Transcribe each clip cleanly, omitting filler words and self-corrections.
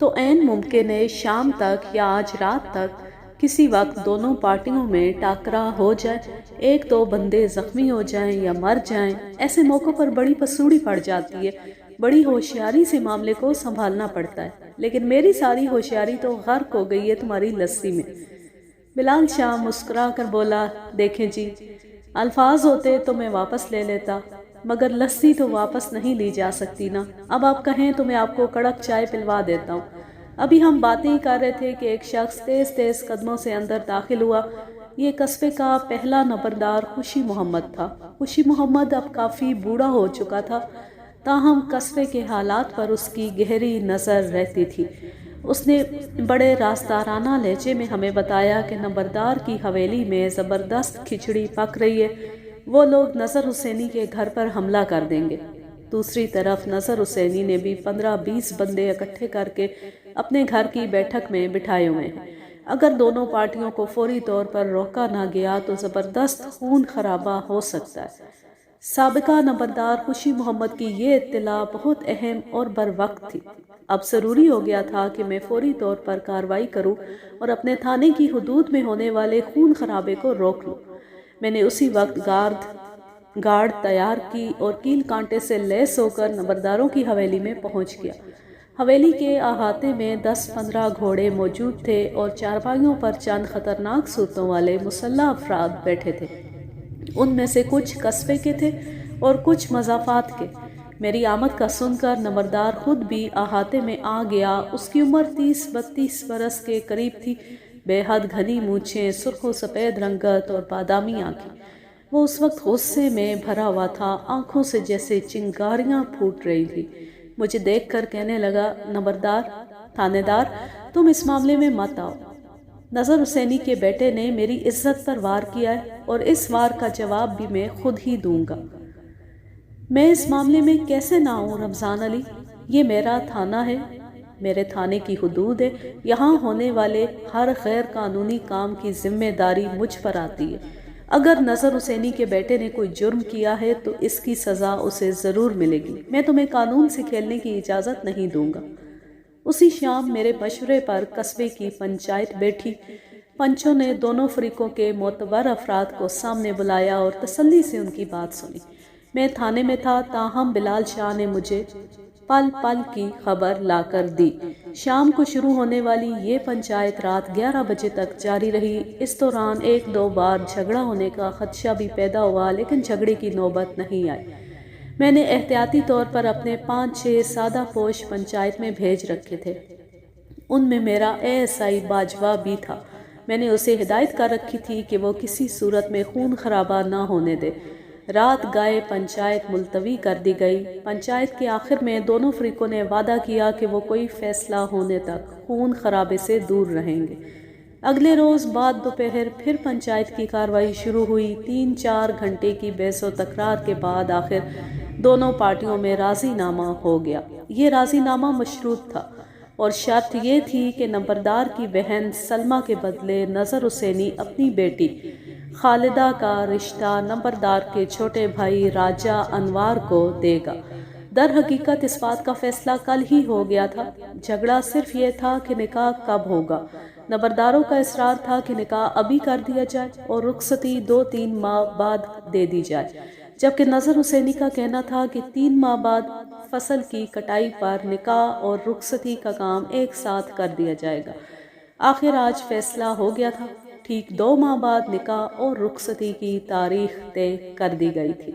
تو عین ممکن ہے شام تک یا آج رات تک کسی وقت دونوں پارٹیوں میں ٹاکرا ہو جائے، ایک دو بندے زخمی ہو جائیں یا مر جائیں۔ ایسے موقعوں پر بڑی پسوڑی پڑ جاتی ہے، بڑی ہوشیاری سے معاملے کو سنبھالنا پڑتا ہے، لیکن میری ساری ہوشیاری تو غرق ہو گئی ہے تمہاری لسی میں۔ بلال شاہ مسکرا کر بولا، دیکھیں جی، الفاظ ہوتے تو میں واپس لے لیتا، مگر لسی تو واپس نہیں لی جا سکتی نا۔ اب آپ کہیں تو میں آپ کو کڑک چائے پلوا دیتا ہوں۔ ابھی ہم باتیں ہی کر رہے تھے کہ ایک شخص تیز تیز قدموں سے اندر داخل ہوا۔ یہ قصبے کا پہلا نمبردار خوشی محمد تھا۔ خوشی محمد اب کافی بوڑھا ہو چکا تھا، تاہم قصبے کے حالات پر اس کی گہری نظر رہتی تھی۔ اس نے بڑے راستارانہ لہجے میں ہمیں بتایا کہ نمبردار کی حویلی میں زبردست کھچڑی پک رہی ہے، وہ لوگ نظر حسینی کے گھر پر حملہ کر دیں گے۔ دوسری طرف نظر حسینی نے بھی 15-20 بندے اکٹھے کر کے اپنے گھر کی بیٹھک میں بٹھائے ہوئے ہیں۔ اگر دونوں پارٹیوں کو فوری طور پر روکا نہ گیا تو زبردست خون خرابہ ہو سکتا ہے۔ سابقہ نمبردار خوشی محمد کی یہ اطلاع بہت اہم اور بروقت تھی۔ اب ضروری ہو گیا تھا کہ میں فوری طور پر کارروائی کروں اور اپنے تھانے کی حدود میں ہونے والے خون خرابے کو روک لوں۔ میں نے اسی وقت گارڈ تیار کی اور کیل کانٹے سے لیس ہو کر نمبرداروں کی حویلی میں پہنچ گیا۔ حویلی کے احاطے میں 10-15 گھوڑے موجود تھے اور چارپائیوں پر چند خطرناک صورتوں والے مسلح افراد بیٹھے تھے۔ ان میں سے کچھ قصبے کے تھے اور کچھ مضافات کے۔ میری آمد کا سن کر نمبردار خود بھی احاطے میں آ گیا۔ اس کی عمر 30-32 برس کے قریب تھی، بے حد گھنی مونچھیں، سرخ و سفید رنگت اور بادامی آنکھیں۔ وہ اس وقت غصے میں بھرا ہوا تھا، آنکھوں سے جیسے چنگاریاں پھوٹ رہی تھی۔ مجھے دیکھ کر کہنے لگا، نمبردار، تھانے دار، تم اس معاملے میں مت آؤ۔ نظر حسینی کے بیٹے نے میری عزت پر وار کیا ہے اور اس وار کا جواب بھی میں خود ہی دوں گا۔ میں اس معاملے میں کیسے نہ آؤں رمضان علی؟ یہ میرا تھانہ ہے، میرے تھانے کی حدود ہے، یہاں ہونے والے ہر غیر قانونی کام کی ذمہ داری مجھ پر آتی ہے۔ اگر نظر حسینی کے بیٹے نے کوئی جرم کیا ہے تو اس کی سزا اسے ضرور ملے گی۔ میں تمہیں قانون سے کھیلنے کی اجازت نہیں دوں گا۔ اسی شام میرے مشورے پر قصبے کی پنچایت بیٹھی۔ پنچوں نے دونوں فریقوں کے معتبر افراد کو سامنے بلایا اور تسلی سے ان کی بات سنی۔ میں تھانے میں تھا، تاہم بلال شاہ نے مجھے پل پل کی خبر لا کر دی۔ شام کو شروع ہونے والی یہ پنچایت رات 11 بجے تک جاری رہی۔ اس دوران 1-2 بار جھگڑا ہونے کا خدشہ بھی پیدا ہوا، لیکن جھگڑے کی نوبت نہیں آئی۔ میں نے احتیاطی طور پر اپنے 5-6 سادہ پوش پنچایت میں بھیج رکھے تھے۔ ان میں میرا ASI باجوہ بھی تھا۔ میں نے اسے ہدایت کر رکھی تھی کہ وہ کسی صورت میں خون خرابہ نہ ہونے دے۔ رات گئے پنچایت ملتوی کر دی گئی۔ پنچایت کے آخر میں دونوں فریقوں نے وعدہ کیا کہ وہ کوئی فیصلہ ہونے تک خون خرابے سے دور رہیں گے۔ اگلے روز بعد دوپہر پھر پنچایت کی کارروائی شروع ہوئی۔ 3-4 گھنٹے کی بحث و تکرار کے بعد آخر دونوں پارٹیوں میں راضی نامہ ہو گیا۔ یہ راضی نامہ مشروط تھا اور شرط یہ تھی کہ نمبردار کی بہن سلمہ کے بدلے نظر حسینی اپنی بیٹی خالدہ کا رشتہ نمبردار کے چھوٹے بھائی راجہ انوار کو دے گا۔ در حقیقت اس بات کا فیصلہ کل ہی ہو گیا تھا۔ جھگڑا صرف یہ تھا کہ نکاح کب ہوگا۔ نمبرداروں کا اصرار تھا کہ نکاح ابھی کر دیا جائے اور رخصتی 2-3 ماہ بعد دے دی جائے، جبکہ نظر حسینی کا کہنا تھا کہ 3 ماہ بعد فصل کی کٹائی پر نکاح اور رخصتی کا کام ایک ساتھ کر دیا جائے گا۔ آخر آج فیصلہ ہو گیا تھا۔ ٹھیک 2 ماہ بعد نکاح اور رخصتی کی تاریخ طے کر دی گئی تھی۔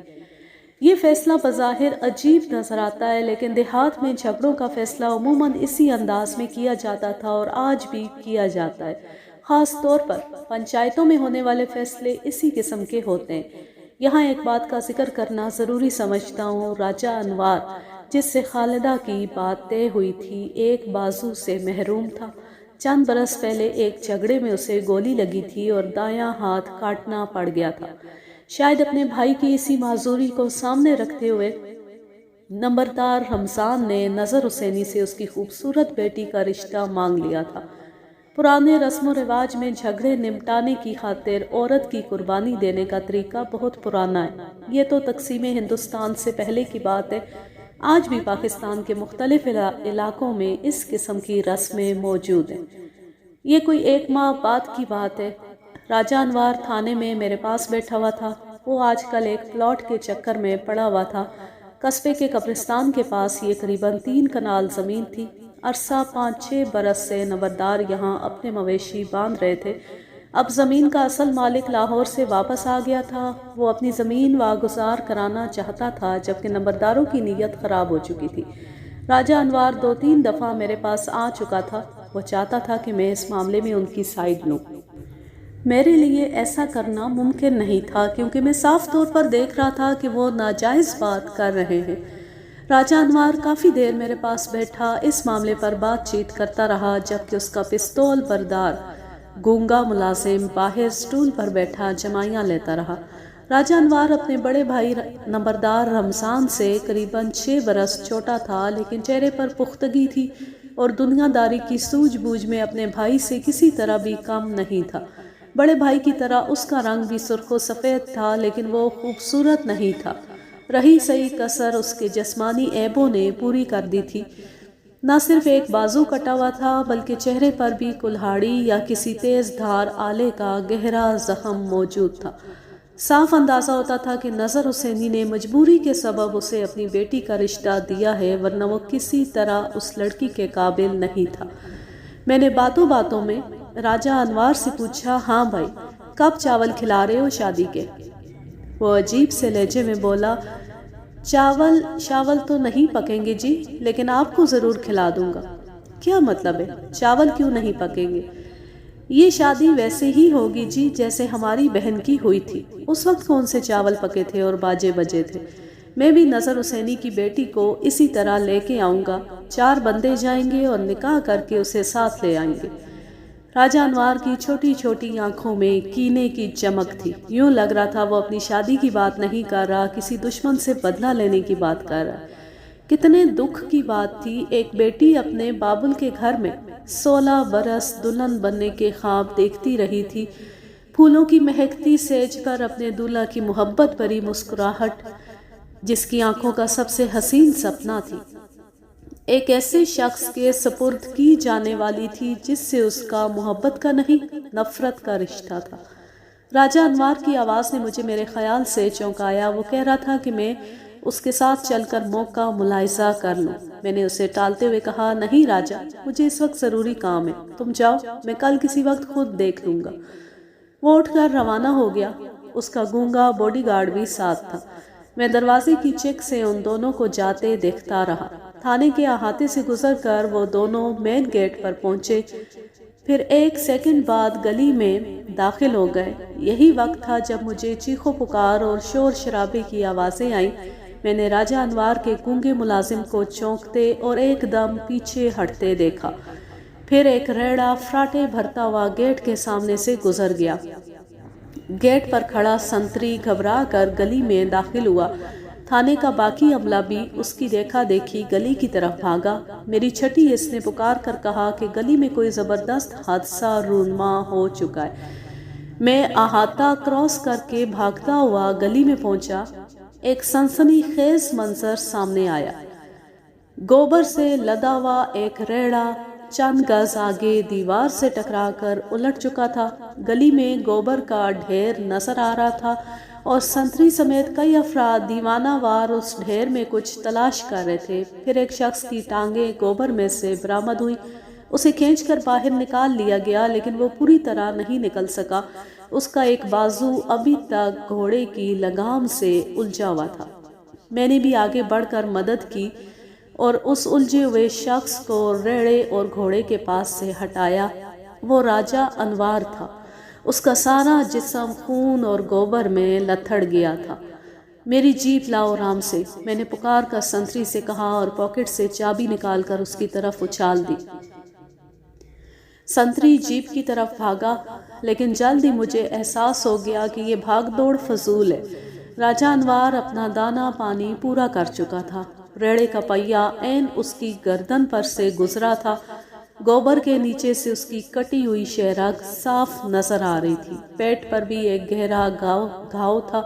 یہ فیصلہ بظاہر عجیب نظر آتا ہے، لیکن دیہات میں جھگڑوں کا فیصلہ عموماً اسی انداز میں کیا جاتا تھا اور آج بھی کیا جاتا ہے۔ خاص طور پر پنچایتوں میں ہونے والے فیصلے اسی قسم کے ہوتے ہیں۔ یہاں ایک بات کا ذکر کرنا ضروری سمجھتا ہوں۔ راجہ انوار، جس سے خالدہ کی بات طے ہوئی تھی، ایک بازو سے محروم تھا۔ چند برس پہلے ایک جھگڑے میں اسے گولی لگی تھی اور دایاں ہاتھ کاٹنا پڑ گیا تھا۔ شاید اپنے بھائی کی اسی معذوری کو سامنے رکھتے ہوئے نمبردار رمضان نے نظر حسینی سے اس کی خوبصورت بیٹی کا رشتہ مانگ لیا تھا۔ پرانے رسم و رواج میں جھگڑے نمٹانے کی خاطر عورت کی قربانی دینے کا طریقہ بہت پرانا ہے۔ یہ تو تقسیم ہندوستان سے پہلے کی بات ہے۔ آج بھی پاکستان کے مختلف علاقوں میں اس قسم کی رسمیں موجود ہیں۔ یہ کوئی 1 ماہ بعد کی بات ہے۔ راجہ انوار تھانے میں میرے پاس بیٹھا ہوا تھا۔ وہ آج کل ایک پلاٹ کے چکر میں پڑا ہوا تھا۔ قصبے کے قبرستان کے پاس یہ قریباً 3 کنال زمین تھی۔ عرصہ 5-6 برس سے نمبردار یہاں اپنے مویشی باندھ رہے تھے۔ اب زمین کا اصل مالک لاہور سے واپس آ گیا تھا۔ وہ اپنی زمین واگزار کرانا چاہتا تھا، جبکہ نمبرداروں کی نیت خراب ہو چکی تھی۔ راجہ انوار 2-3 دفعہ میرے پاس آ چکا تھا۔ وہ چاہتا تھا کہ میں اس معاملے میں ان کی سائیڈ لوں۔ میرے لیے ایسا کرنا ممکن نہیں تھا، کیونکہ میں صاف طور پر دیکھ رہا تھا کہ وہ ناجائز بات کر رہے ہیں۔ راجہ انوار کافی دیر میرے پاس بیٹھا، اس معاملے پر بات چیت کرتا رہا، جبکہ اس کا پستول بردار گونگا ملازم باہر سٹول پر بیٹھا جمائیاں لیتا رہا۔ راجہ انوار اپنے بڑے بھائی نمبردار رمضان سے قریباً 6 برس چھوٹا تھا، لیکن چہرے پر پختگی تھی اور دنیا داری کی سوجھ بوجھ میں اپنے بھائی سے کسی طرح بھی کم نہیں تھا۔ بڑے بھائی کی طرح اس کا رنگ بھی سرخ و سفید تھا، لیکن وہ خوبصورت نہیں تھا۔ رہی سہی کسر اس کے جسمانی عیبوں نے پوری کر دی تھی۔ نہ صرف ایک بازو کٹا ہوا تھا، بلکہ چہرے پر بھی کلہاڑی یا کسی تیز دھار آلے کا گہرا زخم موجود تھا۔ صاف اندازہ ہوتا تھا کہ نظر حسینی نے مجبوری کے سبب اسے اپنی بیٹی کا رشتہ دیا ہے، ورنہ وہ کسی طرح اس لڑکی کے قابل نہیں تھا۔ میں نے باتوں باتوں میں راجہ انوار سے پوچھا، ہاں بھائی، کب چاول کھلا رہے ہو شادی کے؟ وہ عجیب سے لہجے میں بولا، چاول تو نہیں پکیں گے جی، لیکن آپ کو ضرور کھلا دوں گا۔ کیا مطلب ہے؟ چاول کیوں نہیں پکیں گے؟ یہ شادی ویسے ہی ہوگی جی جیسے ہماری بہن کی ہوئی تھی۔ اس وقت کون سے چاول پکے تھے اور باجے بجے تھے؟ میں بھی نظر حسینی کی بیٹی کو اسی طرح لے کے آؤں گا۔ 4 بندے جائیں گے اور نکاح کر کے اسے ساتھ لے آئیں گے۔ راجہ انوار کی چھوٹی چھوٹی آنکھوں میں کینے کی چمک تھی۔ یوں لگ رہا تھا وہ اپنی شادی کی بات نہیں کر رہا، کسی دشمن سے بدلہ لینے کی بات کر رہا ہے۔ کتنے دکھ کی بات تھی، ایک بیٹی اپنے بابل کے گھر میں 16 برس دلہن بننے کے خواب دیکھتی رہی تھی، پھولوں کی مہکتی سیج پر اپنے دولہا کی محبت بھری مسکراہٹ جس کی آنکھوں کا سب سے حسین سپنا تھی، ایک ایسے شخص کے سپرد کی جانے والی تھی جس سے اس کا محبت کا نہیں، نفرت کا رشتہ تھا۔ راجہ انوار کی آواز نے مجھے میرے خیال سے چونکایا۔ وہ کہہ رہا تھا کہ میں اس کے ساتھ چل کر موقع ملاحظہ کر لوں۔ میں نے اسے ٹالتے ہوئے کہا، نہیں راجہ، مجھے اس وقت ضروری کام ہے، تم جاؤ، میں کل کسی وقت خود دیکھ لوں گا۔ وہ اٹھ کر روانہ ہو گیا۔ اس کا گونگا باڈی گارڈ بھی ساتھ تھا۔ میں دروازے کی چیک سے ان دونوں کو جاتے دیکھتا رہا۔ تھانے کے احاطے سے گزر کر وہ دونوں مین گیٹ پر پہنچے، پھر 1 سیکنڈ بعد گلی میں داخل ہو گئے۔ یہی وقت تھا جب مجھے چیخو پکار اور شور شرابے کی آوازیں آئیں۔ میں نے راجہ انوار کے گونگے ملازم کو چونکتے اور ایک دم پیچھے ہٹتے دیکھا۔ پھر ایک ریڑا فراٹے بھرتا ہوا گیٹ کے سامنے سے گزر گیا۔ گیٹ پر کھڑا سنتری گھبرا کر گلی میں داخل ہوا۔ تھانے کا باقی عملہ بھی اس کی دیکھا دیکھی گلی کی طرف بھاگا۔ میری چھٹی اس نے پکار کر کہا کہ گلی میں کوئی زبردست حادثہ رونما ہو چکا ہے۔ میں احاطہ کراس کر کے بھاگتا ہوا گلی میں پہنچا۔ ایک سنسنی خیز منظر سامنے آیا۔ گوبر سے لدا ہوا ایک ریڑا چند گز آگے دیوار سے ٹکرا کر الٹ چکا تھا۔ گلی میں گوبر کا ڈھیر نظر آ رہا تھا اور سنتری سمیت کئی افراد دیوانہ وار اس ڈھیر میں کچھ تلاش کر رہے تھے۔ پھر ایک شخص کی ٹانگیں گوبر میں سے برآمد ہوئی۔ اسے کھینچ کر باہر نکال لیا گیا، لیکن وہ پوری طرح نہیں نکل سکا۔ اس کا ایک بازو ابھی تک گھوڑے کی لگام سے الجھا ہوا تھا۔ میں نے بھی آگے بڑھ کر مدد کی اور اس الجھے ہوئے شخص کو ریڑے اور گھوڑے کے پاس سے ہٹایا۔ وہ راجہ انوار تھا۔ اس کا سارا جسم خون اور گوبر میں لتھڑ گیا تھا۔ میری جیپ لاؤ آرام سے، میں نے پکار کر سنتری سے کہا اور پاکٹ سے چابی نکال کر اس کی طرف اچھال دی۔ سنتری جیپ کی طرف بھاگا، لیکن جلد ہی مجھے احساس ہو گیا کہ یہ بھاگ دوڑ فضول ہے۔ راجہ انوار اپنا دانہ پانی پورا کر چکا تھا۔ ریڑے کا پہیا عین اس کی گردن پر سے گزرا تھا۔ گوبر کے نیچے سے اس کی کٹی ہوئی شہرگ صاف نظر آ رہی تھی۔ پیٹ پر بھی ایک گہرا گھاؤ تھا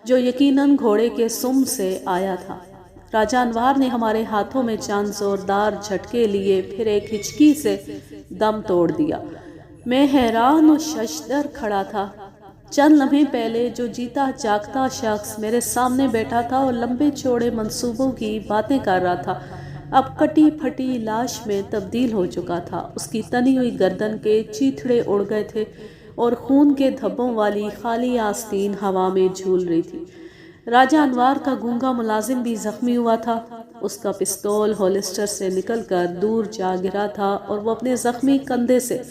جو یقیناً گھوڑے کے سم سے آیا تھا۔ راجہ انوار نے ہمارے ہاتھوں میں چند زوردار جھٹکے لیے، پھر ایک ہچکی سے دم توڑ دیا۔ میں حیران و ششدر کھڑا تھا۔ چند لمحے پہلے جو جیتا جاگتا شخص میرے سامنے بیٹھا تھا اور لمبے چوڑے منصوبوں کی باتیں کر رہا تھا، اب کٹی پھٹی لاش میں تبدیل ہو چکا تھا۔ اس کی تنی ہوئی گردن کے چیتھڑے اڑ گئے تھے اور خون کے دھبوں والی خالی آستین ہوا میں جھول رہی تھی۔ راجہ انوار کا گونگا ملازم بھی زخمی ہوا تھا۔ اس کا پستول ہولسٹر سے نکل کر دور جا گرا تھا اور وہ اپنے زخمی کندھے سے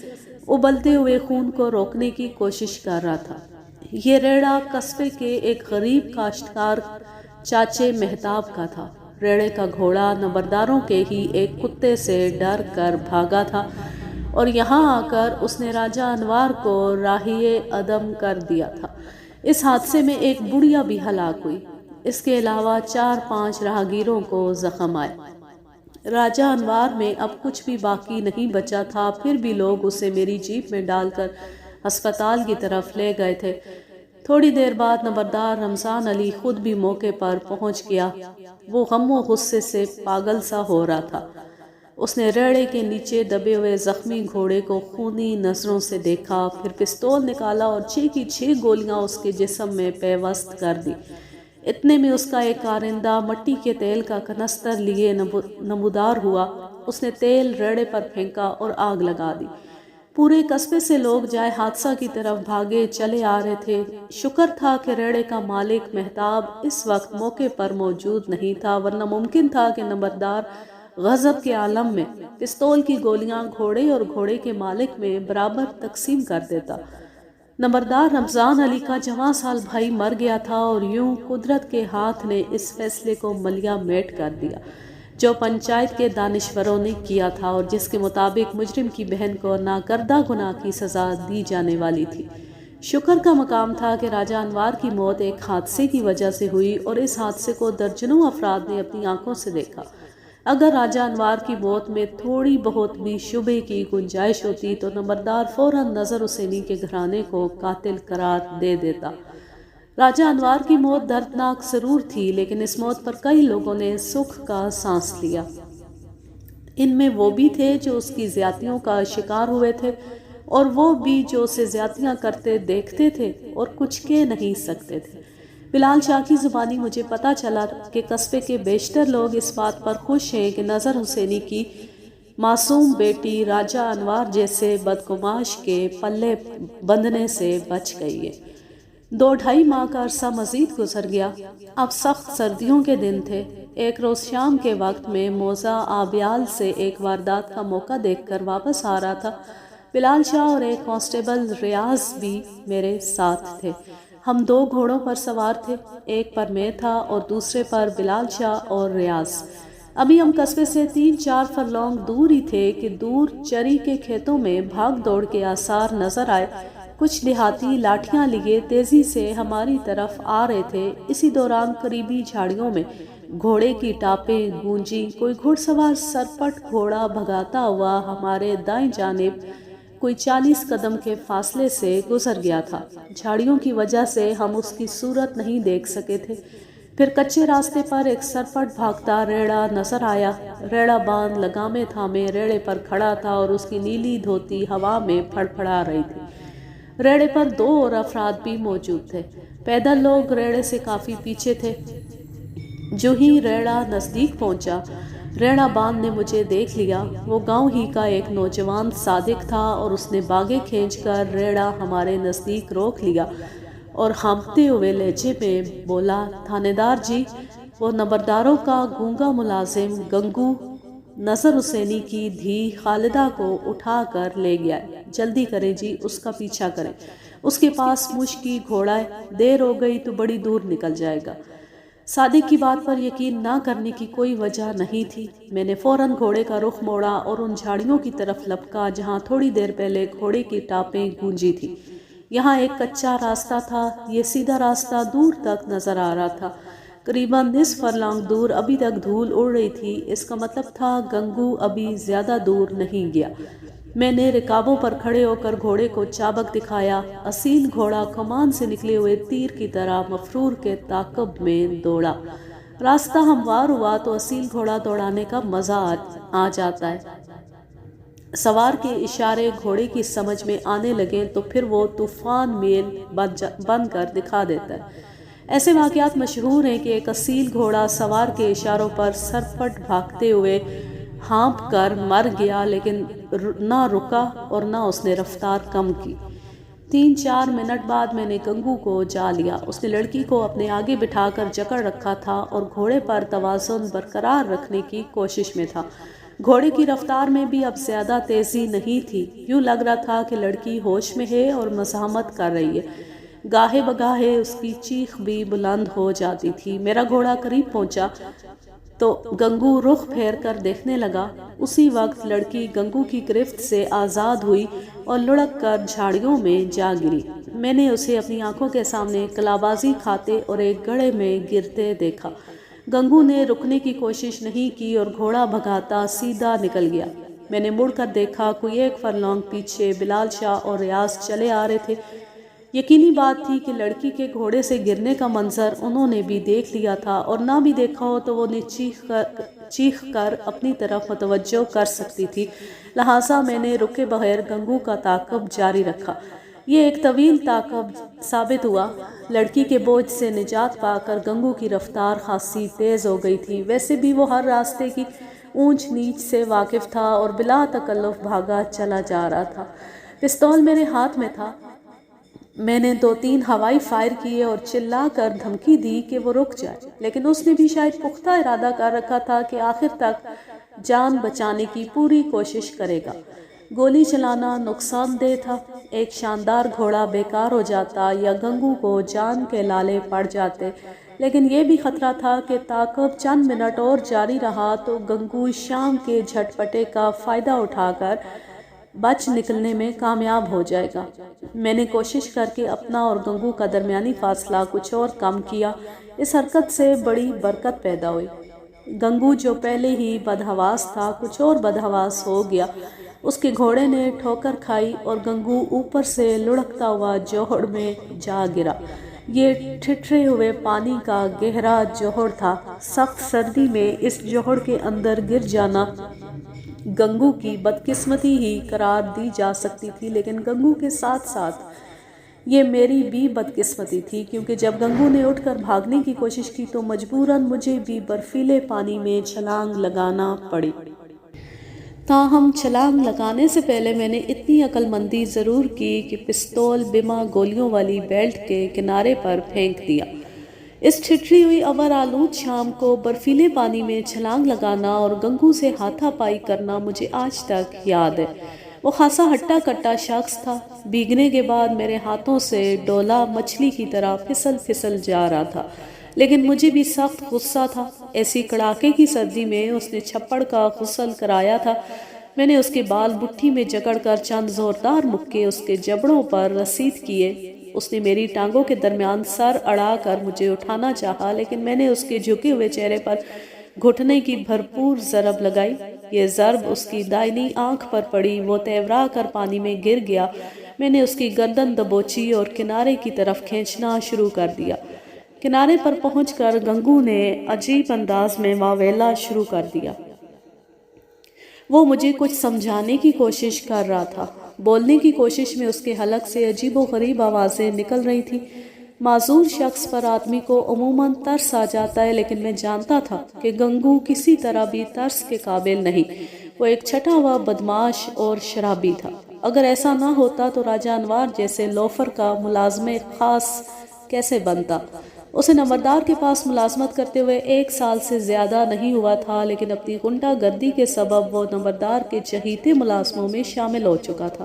ابلتے ہوئے خون کو روکنے کی کوشش کر رہا تھا۔ یہ ریڑہ قصبے کے ایک غریب کاشتکار چاچے مہتاب کا تھا۔ ریڑے کا گھوڑا نمبرداروں کے ہی ایک کتے سے ڈر کر بھاگا تھا اور یہاں آ کر اس نے راجہ انوار کو راہی عدم کر دیا تھا۔ اس حادثے میں ایک بڑھیا بھی ہلاک ہوئی۔ اس کے علاوہ 4-5 راہگیروں کو زخم آئے۔ راجہ انوار میں اب کچھ بھی باقی نہیں بچا تھا، پھر بھی لوگ اسے میری جیپ میں ڈال کر ہسپتال کی طرف لے گئے تھے۔ تھوڑی دیر بعد نمبردار رمضان علی خود بھی موقع پر پہنچ گیا۔ وہ غم و غصے سے پاگل سا ہو رہا تھا۔ اس نے ریڑے کے نیچے دبے ہوئے زخمی گھوڑے کو خونی نظروں سے دیکھا، پھر پستول نکالا اور 6 کی 6 گولیاں اس کے جسم میں پیوست کر دی۔ اتنے میں اس کا ایک کارندہ مٹی کے تیل کا کنستر لیے نمودار ہوا۔ اس نے تیل ریڑے پر پھینکا اور آگ لگا دی۔ پورے قصبے سے لوگ جائے حادثہ کی طرف بھاگے چلے آ رہے تھے۔ شکر تھا کہ ریڑے کا مالک مہتاب اس وقت موقع پر موجود نہیں تھا، ورنہ ممکن تھا کہ نمبردار غضب کے عالم میں پستول کی گولیاں گھوڑے اور گھوڑے کے مالک میں برابر تقسیم کر دیتا۔ نمبردار رمضان علی کا جوان سال بھائی مر گیا تھا اور یوں قدرت کے ہاتھ نے اس فیصلے کو ملیا میٹ کر دیا جو پنچایت کے دانشوروں نے کیا تھا اور جس کے مطابق مجرم کی بہن کو ناکردہ گناہ کی سزا دی جانے والی تھی۔ شکر کا مقام تھا کہ راجہ انوار کی موت ایک حادثے کی وجہ سے ہوئی اور اس حادثے کو درجنوں افراد نے اپنی آنکھوں سے دیکھا۔ اگر راجہ انوار کی موت میں تھوڑی بہت بھی شبے کی گنجائش ہوتی تو نمبردار فوراً نظر حسینی کے گھرانے کو قاتل قرار دے دیتا۔ راجہ انوار کی موت دردناک ضرور تھی، لیکن اس موت پر کئی لوگوں نے سکھ کا سانس لیا۔ ان میں وہ بھی تھے جو اس کی زیادتیوں کا شکار ہوئے تھے اور وہ بھی جو اسے زیادتیاں کرتے دیکھتے تھے اور کچھ کہہ نہیں سکتے تھے۔ بلال شاہ کی زبانی مجھے پتا چلا کہ قصبے کے بیشتر لوگ اس بات پر خوش ہیں کہ نظر حسینی کی معصوم بیٹی راجہ انوار جیسے بدگماش کے پلے بندھنے سے بچ گئی ہے۔ 2-2.5 ماہ کا عرصہ مزید گزر گیا۔ اب سخت سردیوں کے دن تھے۔ ایک روز شام کے وقت میں موزہ آبیال سے ایک واردات کا موقع دیکھ کر واپس آ رہا تھا۔ بلال شاہ اور ایک کانسٹیبل ریاض بھی میرے ساتھ تھے۔ ہم 2 گھوڑوں پر سوار تھے، ایک پر میں تھا اور دوسرے پر بلال شاہ اور ریاض۔ ابھی ہم قصبے سے 3-4 فرلانگ دور ہی تھے کہ دور چری کے کھیتوں میں بھاگ دوڑ کے آثار نظر آئے۔ کچھ دیہاتی لاٹھیاں لیے تیزی سے ہماری طرف آ رہے تھے۔ اسی دوران قریبی جھاڑیوں میں گھوڑے کی ٹاپیں گونجی۔ کوئی گھڑ سوار سرپٹ گھوڑا بھگاتا ہوا ہمارے دائیں جانب کوئی 40 قدم کے فاصلے سے گزر گیا تھا۔ جھاڑیوں کی وجہ سے ہم اس کی صورت نہیں دیکھ سکے تھے۔ پھر کچے راستے پر ایک سرپٹ بھاگتا ریڑا نظر آیا۔ ریڑا باندھ لگامے تھامے ریڑے پر کھڑا تھا اور اس کی نیلی دھوتی ہوا میں پھڑ پھڑا رہی تھی۔ ریڑے پر 2 اور افراد بھی موجود تھے۔ پیدل لوگ ریڑے سے کافی پیچھے تھے۔ جو ہی ریڑا نزدیک پہنچا، ریڑا باندھ نے مجھے دیکھ لیا۔ وہ گاؤں ہی کا ایک نوجوان صادق تھا اور اس نے باگے کھینچ کر ریڑا ہمارے نزدیک روک لیا اور ہانپتے ہوئے لہجے میں بولا، تھانے دار جی۔ وہ نمبرداروں کا گونگا ملازم گنگو نظر حسینی کی دھی خالدہ کو اٹھا کر لے گیا ہے۔ جلدی کریں جی، اس کا پیچھا کریں، اس کے پاس مشکی گھوڑا ہے، دیر ہو گئی تو بڑی دور نکل جائے گا۔ صادق کی بات پر یقین نہ کرنے کی کوئی وجہ نہیں تھی۔ میں نے فوراً گھوڑے کا رخ موڑا اور ان جھاڑیوں کی طرف لپکا جہاں تھوڑی دیر پہلے گھوڑے کی ٹاپیں گونجی تھی۔ یہاں ایک کچا راستہ تھا۔ یہ سیدھا راستہ دور تک نظر آ رہا تھا۔ قریباً نصف فرلانگ دور ابھی تک دھول اڑ رہی تھی۔ اس کا مطلب تھا گنگو ابھی زیادہ دور نہیں گیا۔ میں نے رکابوں پر کھڑے ہو کر گھوڑے کو چابک دکھایا۔ اصیل گھوڑا کمان سے نکلے ہوئے تیر کی طرح مفرور کے تعاقب میں دوڑا۔ راستہ ہموار ہوا تو اصیل گھوڑا دوڑانے کا مزہ آ جاتا ہے۔ سوار کے اشارے گھوڑے کی سمجھ میں آنے لگیں تو پھر وہ طوفان میل بن کر دکھا دیتا ہے۔ ایسے واقعات مشہور ہیں کہ ایک اصیل گھوڑا سوار کے اشاروں پر سرپٹ بھاگتے ہوئے ہانپ کر مر گیا، لیکن نہ رکا اور نہ اس نے رفتار کم کی۔ 3-4 منٹ بعد میں نے گنگو کو جا لیا۔ اس نے لڑکی کو اپنے آگے بٹھا کر جکڑ رکھا تھا اور گھوڑے پر توازن برقرار رکھنے کی کوشش میں تھا۔ گھوڑے کی رفتار میں بھی اب زیادہ تیزی نہیں تھی، یوں لگ رہا تھا کہ لڑکی ہوش میں ہے اور مزاحمت کر رہی ہے۔ گاہے بگاہے اس کی چیخ بھی بلند ہو جاتی تھی۔ میرا گھوڑا قریب پہنچا تو گنگو رخ پھیر کر دیکھنے لگا۔ اسی وقت لڑکی گنگو کی گرفت سے آزاد ہوئی اور لڑک کر جھاڑیوں میں جا گری۔ میں نے اسے اپنی آنکھوں کے سامنے کلابازی کھاتے اور ایک گڑھے میں گرتے دیکھا۔ گنگو نے رکنے کی کوشش نہیں کی اور گھوڑا بھگاتا سیدھا نکل گیا۔ میں نے مڑ کر دیکھا، کوئی 1 فرلانگ پیچھے بلال شاہ اور ریاض چلے آ رہے تھے۔ یقینی بات تھی کہ لڑکی کے گھوڑے سے گرنے کا منظر انہوں نے بھی دیکھ لیا تھا، اور نہ بھی دیکھا ہو تو وہ نے چیخ کر اپنی طرف متوجہ کر سکتی تھی، لہٰذا میں نے رکے بغیر گنگو کا تعاقب جاری رکھا۔ یہ ایک طویل تعاقب ثابت ہوا۔ لڑکی کے بوجھ سے نجات پا کر گنگو کی رفتار خاصی تیز ہو گئی تھی۔ ویسے بھی وہ ہر راستے کی اونچ نیچ سے واقف تھا اور بلا تکلف بھاگا چلا جا رہا تھا۔ پستول میرے ہاتھ میں تھا۔ میں نے 2-3 ہوائی فائر کیے اور چلا کر دھمکی دی کہ وہ رک جائے، لیکن اس نے بھی شاید پختہ ارادہ کر رکھا تھا کہ آخر تک جان بچانے کی پوری کوشش کرے گا۔ گولی چلانا نقصان دہ تھا۔ ایک شاندار گھوڑا بیکار ہو جاتا یا گنگو کو جان کے لالے پڑ جاتے، لیکن یہ بھی خطرہ تھا کہ تعاقب چند منٹ اور جاری رہا تو گنگو شام کے جھٹپٹے کا فائدہ اٹھا کر بچ نکلنے میں کامیاب ہو جائے گا۔ میں نے کوشش کر کے اپنا اور گنگو کا درمیانی فاصلہ کچھ اور کم کیا۔ اس حرکت سے بڑی برکت پیدا ہوئی۔ گنگو جو پہلے ہی بدحواس تھا کچھ اور بدحواس ہو گیا۔ اس کے گھوڑے نے ٹھوکر کھائی اور گنگو اوپر سے لڑکتا ہوا جوہڑ میں جا گرا۔ یہ ٹھٹرے ہوئے پانی کا گہرا جوہڑ تھا۔ سخت سردی میں اس جوہڑ کے اندر گر جانا گنگو کی بدقسمتی ہی قرار دی جا سکتی تھی، لیکن گنگو کے ساتھ ساتھ یہ میری بھی بدقسمتی تھی، کیونکہ جب گنگو نے اٹھ کر بھاگنے کی کوشش کی تو مجبوراً مجھے بھی برفیلے پانی میں چھلانگ لگانا پڑی۔ تاہم چھلانگ لگانے سے پہلے میں نے اتنی عقل مندی ضرور کی کہ پستول بما گولیوں والی بیلٹ کے کنارے پر پھینک دیا۔ اس ٹھٹری ہوئی ابر آلود شام کو برفیلے پانی میں چھلانگ لگانا اور گنگو سے ہاتھا پائی کرنا مجھے آج تک یاد ہے۔ وہ خاصا ہٹا کٹا شخص تھا۔ بھیگنے کے بعد میرے ہاتھوں سے ڈولا مچھلی کی طرح پھسل جا رہا تھا، لیکن مجھے بھی سخت غصہ تھا۔ ایسی کڑاکے کی سردی میں اس نے چھپڑ کا غسل کرایا تھا۔ میں نے اس کے بال مٹھی میں جکڑ کر چند زوردار مکے اس کے جبڑوں پر رسید کیے۔ اس نے میری ٹانگوں کے درمیان سر اڑا کر مجھے اٹھانا چاہا، لیکن میں نے اس کے جھکے ہوئے چہرے پر گھٹنے کی بھرپور ضرب لگائی۔ یہ ضرب اس کی دائنی آنکھ پر پڑی، وہ تیورا کر پانی میں گر گیا۔ میں نے اس کی گردن دبوچی اور کنارے کی طرف کھینچنا شروع کر دیا۔ کنارے پر پہنچ کر گنگو نے عجیب انداز میں واویلا شروع کر دیا۔ وہ مجھے کچھ سمجھانے کی کوشش کر رہا تھا۔ بولنے کی کوشش میں اس کے حلق سے عجیب و غریب آوازیں نکل رہی تھیں۔ معذور شخص پر آدمی کو عموماً ترس آ جاتا ہے، لیکن میں جانتا تھا کہ گنگو کسی طرح بھی ترس کے قابل نہیں۔ وہ ایک چھٹا ہوا بدمعاش اور شرابی تھا۔ اگر ایسا نہ ہوتا تو راجہ انوار جیسے لوفر کا ملازم خاص کیسے بنتا؟ اسے نمبردار کے پاس ملازمت کرتے ہوئے 1 سال سے زیادہ نہیں ہوا تھا، لیکن اپنی غنڈہ گردی کے سبب وہ نمبردار کے چہیتے ملازموں میں شامل ہو چکا تھا۔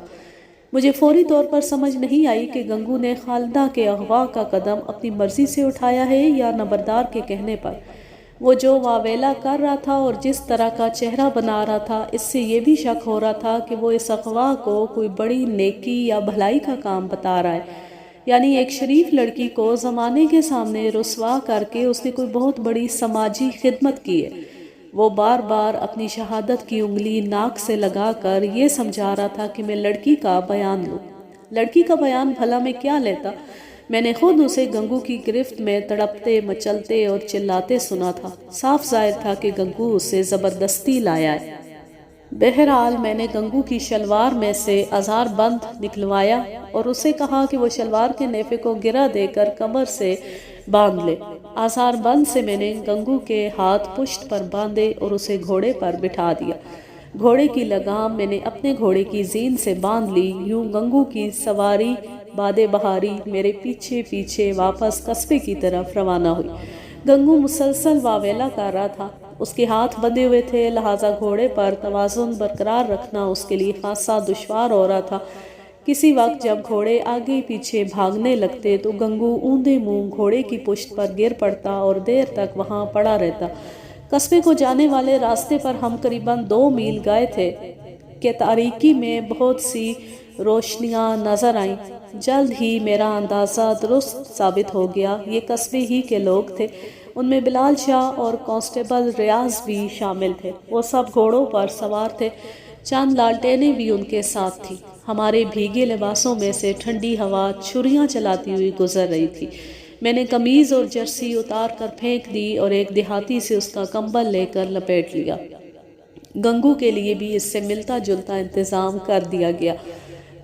مجھے فوری طور پر سمجھ نہیں آئی کہ گنگو نے خالدہ کے اغوا کا قدم اپنی مرضی سے اٹھایا ہے یا نمبردار کے کہنے پر۔ وہ جو واویلا کر رہا تھا اور جس طرح کا چہرہ بنا رہا تھا، اس سے یہ بھی شک ہو رہا تھا کہ وہ اس اغوا کو کوئی بڑی نیکی یا بھلائی کا کام بتا رہا ہے، یعنی ایک شریف لڑکی کو زمانے کے سامنے رسوا کر کے اس نے کوئی بہت بڑی سماجی خدمت کی ہے۔ وہ بار بار اپنی شہادت کی انگلی ناک سے لگا کر یہ سمجھا رہا تھا کہ میں لڑکی کا بیان لوں۔ لڑکی کا بیان بھلا میں کیا لیتا؟ میں نے خود اسے گنگو کی گرفت میں تڑپتے مچلتے اور چلاتے سنا تھا۔ صاف ظاہر تھا کہ گنگو اسے زبردستی لایا ہے۔ بہرحال میں نے گنگو کی شلوار میں سے ازار بند نکلوایا اور اسے کہا کہ وہ شلوار کے نیفے کو گرا دے کر کمر سے باندھ لے۔ آزار بند سے میں نے گنگو کے ہاتھ پشت پر باندھے اور اسے گھوڑے پر بٹھا دیا۔ گھوڑے کی لگام میں نے اپنے گھوڑے کی زین سے باندھ لی۔ یوں گنگو کی سواری باد بہاری میرے پیچھے پیچھے واپس قصبے کی طرف روانہ ہوئی۔ گنگو مسلسل واویلا کر رہا تھا۔ اس کے ہاتھ بندھے ہوئے تھے، لہٰذا گھوڑے پر توازن برقرار رکھنا اس کے لیے خاصا دشوار ہو رہا تھا۔ کسی وقت جب گھوڑے آگے پیچھے بھاگنے لگتے تو گنگو اوندے منہ گھوڑے کی پشت پر گر پڑتا اور دیر تک وہاں پڑا رہتا۔ قصبے کو جانے والے راستے پر ہم قریباً 2 میل گئے تھے کہ تاریکی میں بہت سی روشنیاں نظر آئیں۔ جلد ہی میرا اندازہ درست ثابت ہو گیا، یہ قصبے ہی کے لوگ تھے۔ ان میں بلال شاہ اور کانسٹیبل ریاض بھی شامل تھے۔ وہ سب گھوڑوں پر سوار تھے، چند لالٹینیں بھی ان کے ساتھ تھیں۔ ہمارے بھیگے لباسوں میں سے ٹھنڈی ہوا چھریاں چلاتی ہوئی گزر رہی تھی۔ میں نے قمیض اور جرسی اتار کر پھینک دی اور ایک دیہاتی سے اس کا کمبل لے کر لپیٹ لیا۔ گنگو کے لیے بھی اس سے ملتا جلتا انتظام کر دیا گیا۔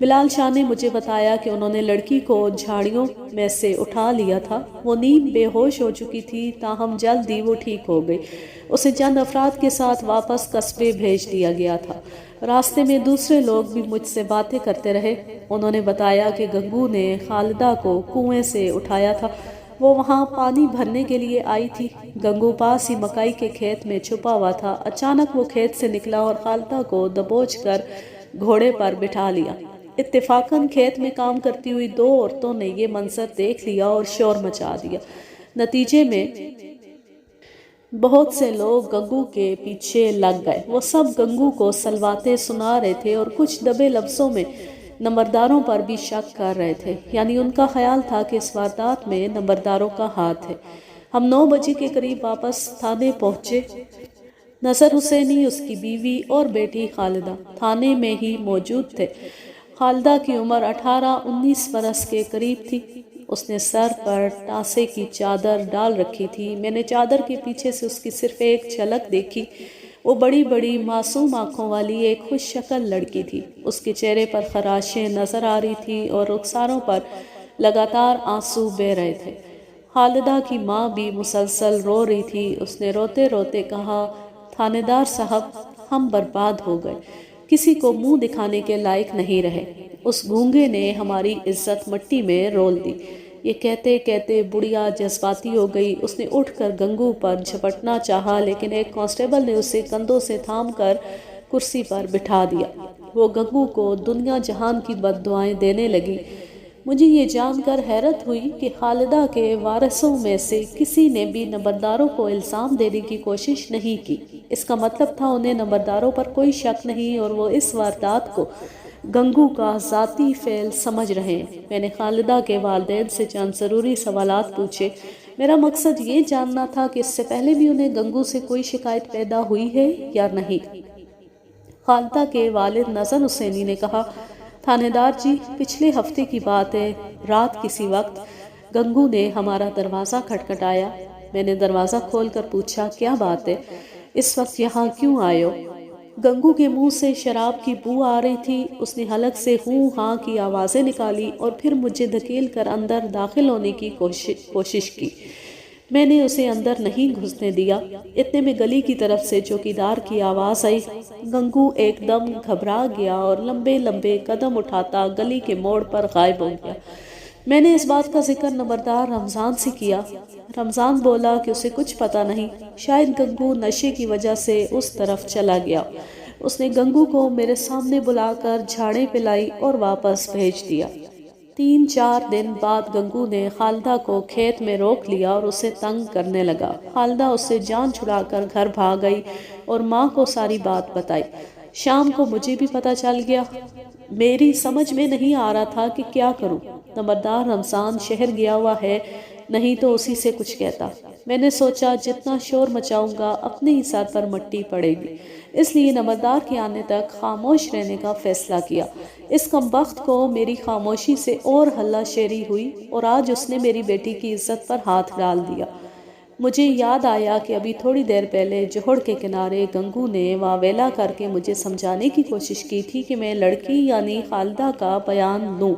بلال شاہ نے مجھے بتایا کہ انہوں نے لڑکی کو جھاڑیوں میں سے اٹھا لیا تھا۔ وہ نیم بے ہوش ہو چکی تھی، تاہم جلد ہی وہ ٹھیک ہو گئی۔ اسے چند افراد کے ساتھ واپس قصبے بھیج دیا گیا تھا۔ راستے میں دوسرے لوگ بھی مجھ سے باتیں کرتے رہے۔ انہوں نے بتایا کہ گنگو نے خالدہ کو کنویں سے اٹھایا تھا۔ وہ وہاں پانی بھرنے کے لیے آئی تھی۔ گنگو پاس ہی مکئی کے کھیت میں چھپا ہوا تھا۔ اچانک وہ کھیت سے نکلا اور خالدہ کو دبوچ کر گھوڑے پر بٹھا لیا۔ اتفاقاً کھیت میں کام کرتی ہوئی 2 عورتوں نے یہ منظر دیکھ لیا اور شور مچا دیا۔ نتیجے میں بہت سے لوگ گنگو کے پیچھے لگ گئے۔ وہ سب گنگو کو سلواتے سنا رہے تھے اور کچھ دبے لفظوں میں نمبرداروں پر بھی شک کر رہے تھے، یعنی ان کا خیال تھا کہ اس واردات میں نمبرداروں کا ہاتھ ہے۔ ہم 9 بجے کے قریب واپس تھانے پہنچے۔ نصر حسینی، اس کی بیوی اور بیٹی خالدہ تھانے میں ہی موجود تھے۔ خالدہ کی عمر 18-19 برس کے قریب تھی۔ اس نے سر پر ٹاسے کی چادر ڈال رکھی تھی۔ میں نے چادر کے پیچھے سے اس کی صرف ایک جھلک دیکھی۔ وہ بڑی بڑی معصوم آنکھوں والی ایک خوش شکل لڑکی تھی۔ اس کے چہرے پر خراشیں نظر آ رہی تھی اور رخساروں پر لگاتار آنسو بہہ رہے تھے۔ خالدہ کی ماں بھی مسلسل رو رہی تھی۔ اس نے روتے روتے کہا، تھانے دار صاحب، ہم برباد ہو گئے، کسی کو منہ دکھانے کے لائق نہیں رہے۔ اس گونگے نے ہماری عزت مٹی میں رول دی۔ یہ کہتے کہتے بڑھیا جذباتی ہو گئی۔ اس نے اٹھ کر گنگو پر جھپٹنا چاہا، لیکن ایک کانسٹیبل نے اسے کندھوں سے تھام کر کرسی پر بٹھا دیا۔ وہ گنگو کو دنیا جہان کی بد دعائیں دینے لگی۔ مجھے یہ جان کر حیرت ہوئی کہ خالدہ کے وارثوں میں سے کسی نے بھی نمبرداروں کو الزام دینے کی کوشش نہیں کی۔ اس کا مطلب تھا انہیں نمبرداروں پر کوئی شک نہیں اور وہ اس واردات کو گنگو کا ذاتی فعل سمجھ رہے ہیں۔ میں نے خالدہ کے والدین سے چند ضروری سوالات پوچھے۔ میرا مقصد یہ جاننا تھا کہ اس سے پہلے بھی انہیں گنگو سے کوئی شکایت پیدا ہوئی ہے یا نہیں۔ خالدہ کے والد نصر حسینی نے کہا، تھانے دار جی، پچھلے ہفتے کی بات ہے، رات کسی وقت گنگو نے ہمارا دروازہ کھٹکھٹایا۔ میں نے دروازہ کھول کر پوچھا، کیا بات ہے؟ اس وقت یہاں کیوں آئے ہو؟ گنگو کے منہ سے شراب کی بو آ رہی تھی۔ اس نے حلق سے ہوں ہاں کی آوازیں نکالی اور پھر مجھے دھکیل کر اندر داخل ہونے کی کوشش کی۔ میں نے اسے اندر نہیں گھسنے دیا۔ اتنے میں گلی کی طرف سے چوکیدار کی آواز آئی۔ گنگو ایک دم گھبرا گیا اور لمبے لمبے قدم اٹھاتا گلی کے موڑ پر غائب ہو گیا۔ میں نے اس بات کا ذکر نمبردار رمضان سے کیا۔ رمضان بولا کہ اسے کچھ پتہ نہیں، شاید گنگو نشے کی وجہ سے اس طرف چلا گیا۔ اس نے گنگو کو میرے سامنے بلا کر جھاڑیں پلائی اور واپس بھیج دیا۔ 3-4 دن بعد گنگو نے خالدہ کو کھیت میں روک لیا اور اسے تنگ کرنے لگا۔ خالدہ اس سے جان چھڑا کر گھر بھاگ گئی اور ماں کو ساری بات بتائی۔ شام کو مجھے بھی پتہ چل گیا۔ میری سمجھ میں نہیں آ رہا تھا کہ کیا کروں۔ نمبردار رمضان شہر گیا ہوا ہے، نہیں تو اسی سے کچھ کہتا۔ میں نے سوچا جتنا شور مچاؤں گا اپنے ہی سر پر مٹی پڑے گی، اس لیے نمبردار کے آنے تک خاموش رہنے کا فیصلہ کیا۔ اس کمبخت کو میری خاموشی سے اور ہلہ شیری ہوئی اور آج اس نے میری بیٹی کی عزت پر ہاتھ ڈال دیا۔ مجھے یاد آیا کہ ابھی تھوڑی دیر پہلے جوہڑ کے کنارے گنگو نے واویلا کر کے مجھے سمجھانے کی کوشش کی تھی کہ میں لڑکی یعنی خالدہ کا بیان لوں۔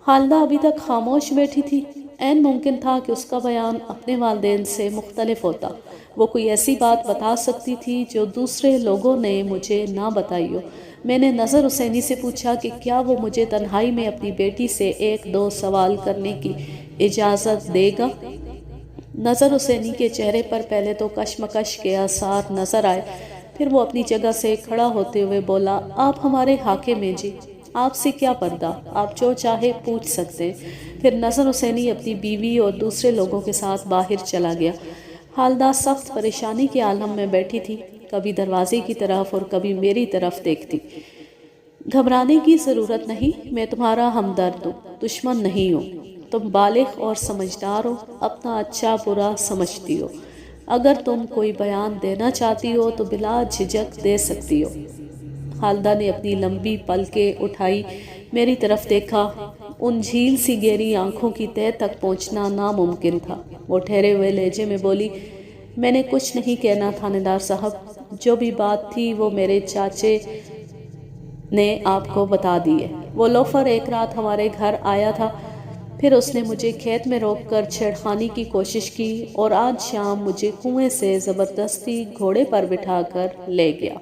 خالدہ ابھی تک خاموش بیٹھی تھی۔ عین ممکن تھا کہ اس کا بیان اپنے والدین سے مختلف ہوتا۔ وہ کوئی ایسی بات بتا سکتی تھی جو دوسرے لوگوں نے مجھے نہ بتائی ہو۔ میں نے نظر حسینی سے پوچھا کہ کیا وہ مجھے تنہائی میں اپنی بیٹی سے 1-2 سوال کرنے کی اجازت دے گا؟ نظر حسینی کے چہرے پر پہلے تو کشمکش کے آثار نظر آئے، پھر وہ اپنی جگہ سے کھڑا ہوتے ہوئے بولا، آپ ہمارے حاکم ہیں جی، آپ سے کیا پردہ، آپ جو چاہے پوچھ سکتے ہیں۔ پھر نظر حسینی اپنی بیوی اور دوسرے لوگوں کے ساتھ باہر چلا گیا۔ خالدہ سخت پریشانی کے عالم میں بیٹھی تھی، کبھی دروازے کی طرف اور کبھی میری طرف دیکھتی۔ گھبرانے کی ضرورت نہیں، میں تمہارا ہمدرد ہوں، دشمن نہیں ہوں۔ تم بالغ اور سمجھدار ہو، اپنا اچھا برا سمجھتی ہو۔ اگر تم کوئی بیان دینا چاہتی ہو تو بلا جھجک دے سکتی ہو۔ خالدہ نے اپنی لمبی پلکیں اٹھائی، میری طرف دیکھا۔ ان جھیل سی گہری آنکھوں کی تہہ تک پہنچنا ناممکن تھا۔ وہ ٹھہرے ہوئے لہجے میں بولی، میں نے کچھ نہیں کہنا تھانے دار صاحب، جو بھی بات تھی وہ میرے چاچے نے آپ کو بتا دی ہے۔ وہ لوفر ایک رات ہمارے گھر آیا تھا، پھر اس نے مجھے کھیت میں روک کر چھیڑخانی کی کوشش کی اور آج شام مجھے کنویں سے زبردستی گھوڑے پر بٹھا کر لے گیا۔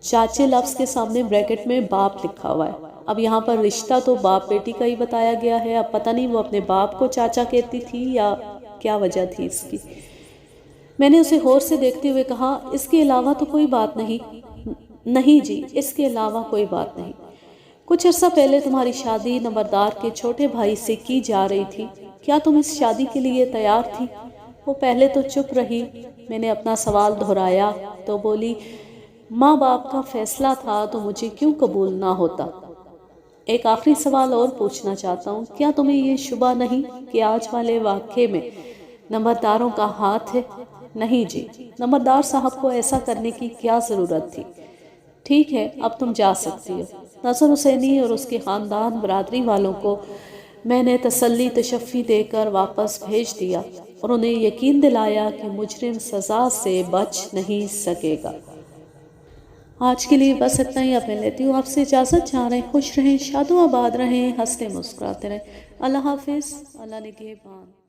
چاچے لفظ کے سامنے بریکٹ میں باپ لکھا ہوا ہے۔ اب یہاں پر رشتہ تو باپ بیٹی کا ہی بتایا گیا ہے۔ اب پتہ نہیں وہ اپنے باپ کو چاچا کہتی تھی یا کیا وجہ تھی اس کی۔ میں نے اسے غور سے دیکھتے ہوئے کہا، اس کے علاوہ تو کوئی بات نہیں۔ نہیں جی، اس کے علاوہ کوئی بات نہیں۔ کچھ عرصہ پہلے تمہاری شادی نمبردار کے چھوٹے بھائی سے کی جا رہی تھی، کیا تم اس شادی کے لیے تیار تھی؟ وہ پہلے تو چپ رہی، میں نے اپنا سوال دہرایا تو بولی، ماں باپ کا فیصلہ تھا تو مجھے کیوں قبول نہ ہوتا؟ ایک آخری سوال اور پوچھنا چاہتا ہوں، کیا تمہیں یہ شبہ نہیں کہ آج والے واقعے میں نمبرداروں کا ہاتھ ہے؟ نہیں جی، نمبردار صاحب کو ایسا کرنے کی کیا ضرورت تھی؟ ٹھیک ہے، اب تم جا سکتی ہو۔ نظر حسینی اور اس کے خاندان برادری والوں کو میں نے تسلی تشفی دے کر واپس بھیج دیا اور انہیں یقین دلایا کہ مجرم سزا سے بچ نہیں سکے گا۔ آج کے لیے بس اتنا ہی، اب میں لیتی ہوں آپ سے اجازت۔ جا رہیں، خوش رہیں، شاد و آباد رہیں، ہنستے مسکراتے رہیں۔ اللہ حافظ، اللہ نگہبان۔